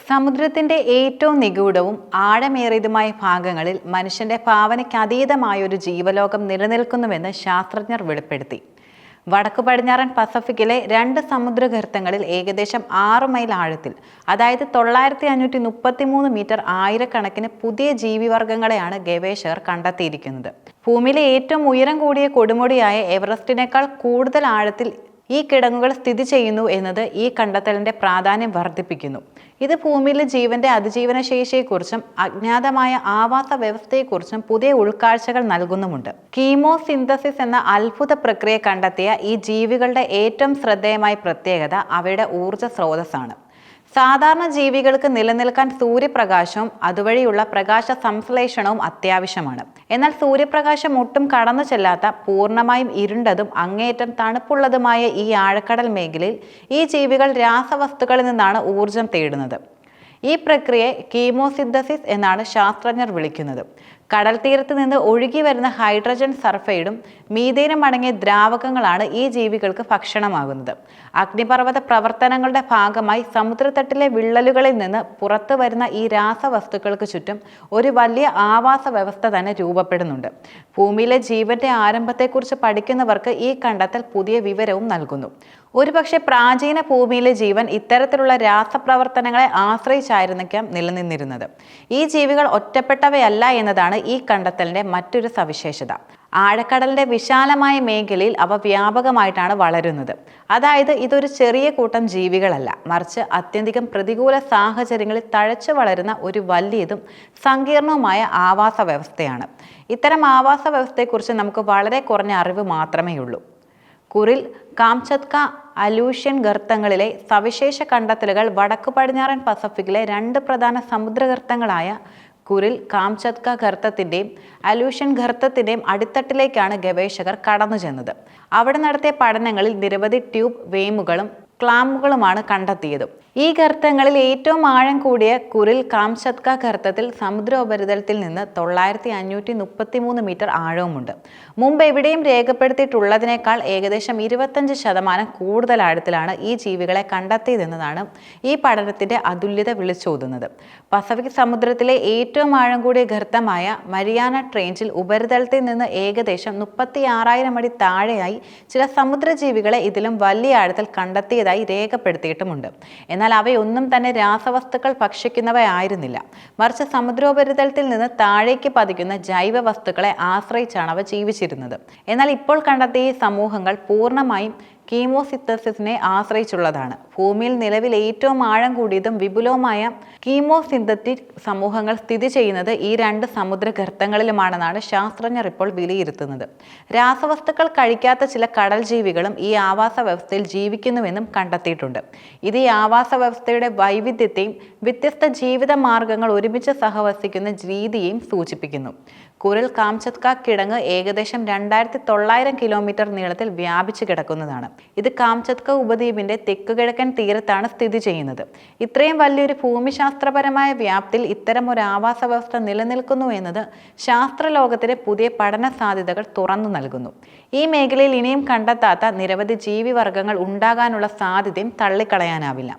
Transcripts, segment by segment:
സമുദ്രത്തിന്റെ ഏറ്റവും നിഗൂഢവും ആഴമേറിയതുമായ ഭാഗങ്ങളിൽ മനുഷ്യന്റെ ഭാവനയ്ക്ക് അതീതമായ ഒരു ജീവലോകം നിലനിൽക്കുന്നുവെന്ന് ശാസ്ത്രജ്ഞർ വെളിപ്പെടുത്തി. വടക്കു പടിഞ്ഞാറൻ പസഫിക്കിലെ 2 സമുദ്രഗർത്തങ്ങളിൽ ഏകദേശം 6 മൈൽ ആഴത്തിൽ, അതായത് 9533 മീറ്റർ, ആയിരക്കണക്കിന് പുതിയ ജീവിവർഗങ്ങളെയാണ് ഗവേഷകർ കണ്ടെത്തിയിരിക്കുന്നത്. ഭൂമിയിലെ ഏറ്റവും ഉയരം കൂടിയ കൊടുമുടിയായ എവറസ്റ്റിനേക്കാൾ കൂടുതൽ ആഴത്തിൽ ഈ കിടങ്ങുകൾ സ്ഥിതി ചെയ്യുന്നു എന്നത് ഈ കണ്ടെത്തലിന്റെ പ്രാധാന്യം വർദ്ധിപ്പിക്കുന്നു. ഇത് ഭൂമിയിലെ ജീവന്റെ അതിജീവന ശേഷിയെക്കുറിച്ചും അജ്ഞാതമായ ആവാസ വ്യവസ്ഥയെക്കുറിച്ചും പുതിയ ഉൾക്കാഴ്ചകൾ നൽകുന്നുമുണ്ട്. കീമോസിന്തസിസ് എന്ന അത്ഭുത പ്രക്രിയ കണ്ടെത്തിയ ഈ ജീവികളുടെ ഏറ്റവും ശ്രദ്ധേയമായ പ്രത്യേകത അവയുടെ ഊർജ്ജ സ്രോതസ്സാണ്. സാധാരണ ജീവികൾക്ക് നിലനിൽക്കാൻ സൂര്യപ്രകാശവും അതുവഴിയുള്ള പ്രകാശ സംശ്ലേഷണവും അത്യാവശ്യമാണ്. എന്നാൽ സൂര്യപ്രകാശം ഒട്ടും കടന്നു ചെല്ലാത്ത, പൂർണ്ണമായും ഇരുണ്ടതും അങ്ങേയറ്റം തണുപ്പുള്ളതുമായ ഈ ആഴക്കടൽ മേഖലയിൽ ഈ ജീവികൾ രാസവസ്തുക്കളിൽ നിന്നാണ് ഊർജം തേടുന്നത്. ഈ പ്രക്രിയയെ കീമോസിന്തസിസ് എന്നാണ് ശാസ്ത്രജ്ഞർ വിളിക്കുന്നത്. കടൽ തീരത്ത് നിന്ന് ഒഴുകി വരുന്ന ഹൈഡ്രജൻ സൾഫൈഡും മീഥേനും അടങ്ങിയ ദ്രാവകങ്ങളാണ് ഈ ജീവികൾക്ക് ഭക്ഷണമാകുന്നത്. അഗ്നിപർവ്വത പ്രവർത്തനങ്ങളുടെ ഭാഗമായി സമുദ്രത്തട്ടിലെ വിള്ളലുകളിൽ നിന്ന് പുറത്തു വരുന്ന ഈ രാസവസ്തുക്കൾക്ക് ചുറ്റും ഒരു വലിയ ആവാസ വ്യവസ്ഥ തന്നെ രൂപപ്പെടുന്നുണ്ട്. ഭൂമിയിലെ ജീവന്റെ ആരംഭത്തെക്കുറിച്ച് പഠിക്കുന്നവർക്ക് ഈ കണ്ടെത്തൽ പുതിയ വിവരവും നൽകുന്നു. ഒരുപക്ഷെ പ്രാചീന ഭൂമിയിലെ ജീവൻ ഇത്തരത്തിലുള്ള രാസപ്രവർത്തനങ്ങളെ ആശ്രയിച്ചായിരിക്കാം നിലനിന്നിരുന്നത്. ഈ ജീവികൾ ഒറ്റപ്പെട്ടവയല്ല എന്നതാണ് ഈ കണ്ടെത്തലിന്റെ മറ്റൊരു സവിശേഷത. ആഴക്കടലിന്റെ വിശാലമായ മേഖലയിൽ അവ വ്യാപകമായിട്ടാണ് വളരുന്നത്. അതായത് ഇതൊരു ചെറിയ കൂട്ടം ജീവികളല്ല, മറിച്ച് അത്യധികം പ്രതികൂല സാഹചര്യങ്ങളിൽ തഴച്ചു വളരുന്ന ഒരു വലിയതും സങ്കീർണവുമായ ആവാസ വ്യവസ്ഥയാണ്. ഇത്തരം ആവാസ വ്യവസ്ഥയെക്കുറിച്ച് നമുക്ക് വളരെ കുറഞ്ഞ അറിവ് മാത്രമേ ഉള്ളൂ. കുറിൽ, കാംചത്ക, അലൂഷ്യൻ ഗർത്തങ്ങളിലെ സവിശേഷ കണ്ടെത്തലുകൾ വടക്കു പടിഞ്ഞാറൻ പസഫിക്കിലെ 2 പ്രധാന സമുദ്രഗർത്തങ്ങളായ കുറിൽ കാംചത്ക ഗർത്തത്തിൻ്റെയും അലൂഷ്യൻ ഗർത്തത്തിൻ്റെയും അടിത്തട്ടിലേക്കാണ് ഗവേഷകർ കടന്നു ചെന്നത്. അവിടെ നടത്തിയ പഠനങ്ങളിൽ നിരവധി ട്യൂബ് വേമുകളും ക്ലാമുകളുമാണ് കണ്ടെത്തിയത്. ഈ ഗർത്തങ്ങളിൽ ഏറ്റവും ആഴം കൂടിയ കുറിൽ കാംചത്ക ഗർത്തത്തിൽ സമുദ്രോപരിതലത്തിൽ നിന്ന് 9533 മീറ്റർ ആഴവുമുണ്ട്. മുമ്പ് എവിടെയും രേഖപ്പെടുത്തിയിട്ടുള്ളതിനേക്കാൾ ഏകദേശം 25% കൂടുതൽ ആഴത്തിലാണ് ഈ ജീവികളെ കണ്ടെത്തിയതെന്നതാണ് ഈ പഠനത്തിന്റെ അതുല്യത വിളിച്ചോതുന്നത്. പസഫിക് സമുദ്രത്തിലെ ഏറ്റവും ആഴം കൂടിയ ഗർത്തമായ മരിയാന ട്രെഞ്ചിൽ ഉപരിതലത്തിൽ നിന്ന് ഏകദേശം 36,000 അടി താഴെയായി ചില സമുദ്രജീവികളെ ഇതിലും വലിയ ആഴത്തിൽ കണ്ടെത്തിയതായി രേഖപ്പെടുത്തിയിട്ടുമുണ്ട്. എന്നാൽ അവയൊന്നും തന്നെ രാസവസ്തുക്കൾ ഭക്ഷിക്കുന്നവയായിരുന്നില്ല, മറിച്ച് സമുദ്രോപരിതലത്തിൽ നിന്ന് താഴേക്ക് പതിക്കുന്ന ജൈവ വസ്തുക്കളെ ആശ്രയിച്ചാണ് അവ ജീവിച്ചിരുന്നത്. എന്നാൽ ഇപ്പോൾ കണ്ടെത്തിയ ഈ സമൂഹങ്ങൾ പൂർണ്ണമായും കീമോസിന്തസിസിനെ ആശ്രയിച്ചുള്ളതാണ്. ഭൂമിയിൽ നിലവിൽ ഏറ്റവും ആഴം കൂടിയതും വിപുലവുമായ കീമോസിന്തറ്റിക് സമൂഹങ്ങൾ സ്ഥിതി ചെയ്യുന്നത് ഈ 2 സമുദ്രഗർത്തങ്ങളിലുമാണെന്നാണ് ശാസ്ത്രജ്ഞർ ഇപ്പോൾ വിലയിരുത്തുന്നത്. രാസവസ്തുക്കൾ കഴിക്കാത്ത ചില കടൽ ജീവികളും ഈ ആവാസ വ്യവസ്ഥയിൽ ജീവിക്കുന്നുവെന്നും കണ്ടെത്തിയിട്ടുണ്ട്. ഇത് ഈ ആവാസ വ്യവസ്ഥയുടെ വൈവിധ്യത്തെയും വ്യത്യസ്ത ജീവിത മാർഗങ്ങൾ ഒരുമിച്ച് സഹവസിക്കുന്ന രീതിയെയും സൂചിപ്പിക്കുന്നു. കുറിൽ കാംചത്ക കിടങ്ങ് ഏകദേശം 2900 കിലോമീറ്റർ നീളത്തിൽ വ്യാപിച്ചു കിടക്കുന്നതാണ്. ഇത് കാംചത്ക ഉപദ്വീപിന്റെ തെക്കുകിഴക്കൻ തീരത്താണ് സ്ഥിതി ചെയ്യുന്നത്. ഇത്രയും വലിയൊരു ഭൂമിശാസ്ത്രപരമായ വ്യാപ്തിയിൽ ഇത്തരം ഒരു ആവാസ വ്യവസ്ഥ നിലനിൽക്കുന്നു എന്നത് ശാസ്ത്രലോകത്തിന് പുതിയ പഠന സാധ്യതകൾ തുറന്നു നൽകുന്നു. ഈ മേഖലയിൽ ഇനിയും കണ്ടെത്താത്ത നിരവധി ജീവിവർഗങ്ങൾ ഉണ്ടാകാനുള്ള സാധ്യതയും തള്ളിക്കളയാനാവില്ല.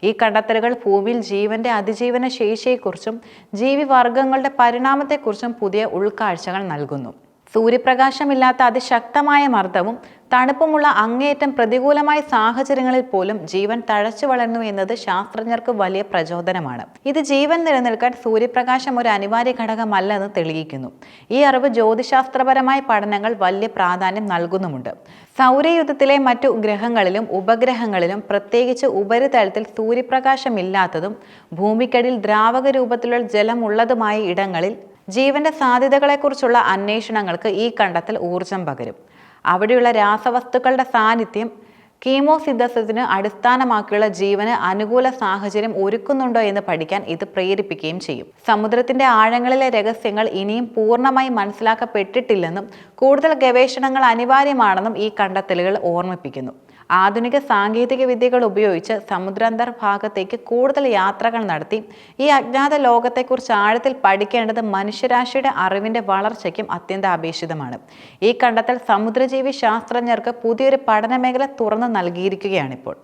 ഈ കണ്ടെത്തലുകൾ ഭൂമിയിൽ ജീവന്റെ അതിജീവന ശേഷിയെക്കുറിച്ചും ജീവിവർഗങ്ങളുടെ പരിണാമത്തെക്കുറിച്ചും പുതിയ ഉൾക്കാഴ്ചകൾ നൽകുന്നു. സൂര്യപ്രകാശമില്ലാത്ത അതിശക്തമായ മർദ്ദവും തണുപ്പുമുള്ള അങ്ങേയറ്റം പ്രതികൂലമായ സാഹചര്യങ്ങളിൽ പോലും ജീവൻ തഴച്ചു വളർന്നു എന്നത് ശാസ്ത്രജ്ഞർക്ക് വലിയ പ്രചോദനമാണ്. ഇത് ജീവൻ നിലനിൽക്കാൻ സൂര്യപ്രകാശം ഒരു അനിവാര്യ ഘടകമല്ലെന്ന് തെളിയിക്കുന്നു. ഈ അറിവ് ജ്യോതിശാസ്ത്രപരമായ പഠനങ്ങൾ വലിയ പ്രാധാന്യം നൽകുന്നുമുണ്ട്. സൗരയൂഥത്തിലെ മറ്റു ഗ്രഹങ്ങളിലും ഉപഗ്രഹങ്ങളിലും, പ്രത്യേകിച്ച് ഉപരിതലത്തിൽ സൂര്യപ്രകാശമില്ലാത്തതും ഭൂമിക്കടിയിൽ ദ്രാവക രൂപത്തിലുള്ള ജലമുള്ളതുമായ ഇടങ്ങളിൽ ജീവന്റെ സാധ്യതകളെക്കുറിച്ചുള്ള അന്വേഷണങ്ങൾക്ക് ഈ കണ്ടെത്തൽ ഊർജം പകരും. അവിടെയുള്ള രാസവസ്തുക്കളുടെ സാന്നിധ്യം കീമോസിന്തസിസിന് അടിസ്ഥാനമാക്കിയുള്ള ജീവന് അനുകൂല സാഹചര്യം ഒരുക്കുന്നുണ്ടോ എന്ന് പഠിക്കാൻ ഇത് പ്രേരിപ്പിക്കുകയും ചെയ്യും. സമുദ്രത്തിന്റെ ആഴങ്ങളിലെ രഹസ്യങ്ങൾ ഇനിയും പൂർണ്ണമായി മനസ്സിലാക്കപ്പെട്ടിട്ടില്ലെന്നും കൂടുതൽ ഗവേഷണങ്ങൾ അനിവാര്യമാണെന്നും ഈ കണ്ടെത്തലുകൾ ഓർമ്മിപ്പിക്കുന്നു. ആധുനിക സാങ്കേതിക വിദ്യകൾ ഉപയോഗിച്ച് സമുദ്രാന്തർഭാഗത്തേക്ക് കൂടുതൽ യാത്രകൾ നടത്തി ഈ അജ്ഞാത ലോകത്തെക്കുറിച്ച് ആഴത്തിൽ പഠിക്കേണ്ടത് മനുഷ്യരാശിയുടെ അറിവിന്റെ വളർച്ചയ്ക്കും അത്യന്താപേക്ഷിതമാണ്. ഈ കണ്ടെത്തൽ സമുദ്രജീവി ശാസ്ത്രജ്ഞർക്ക് പുതിയൊരു പഠനമേഖല തുറന്നു നൽകിയിരിക്കുകയാണിപ്പോൾ.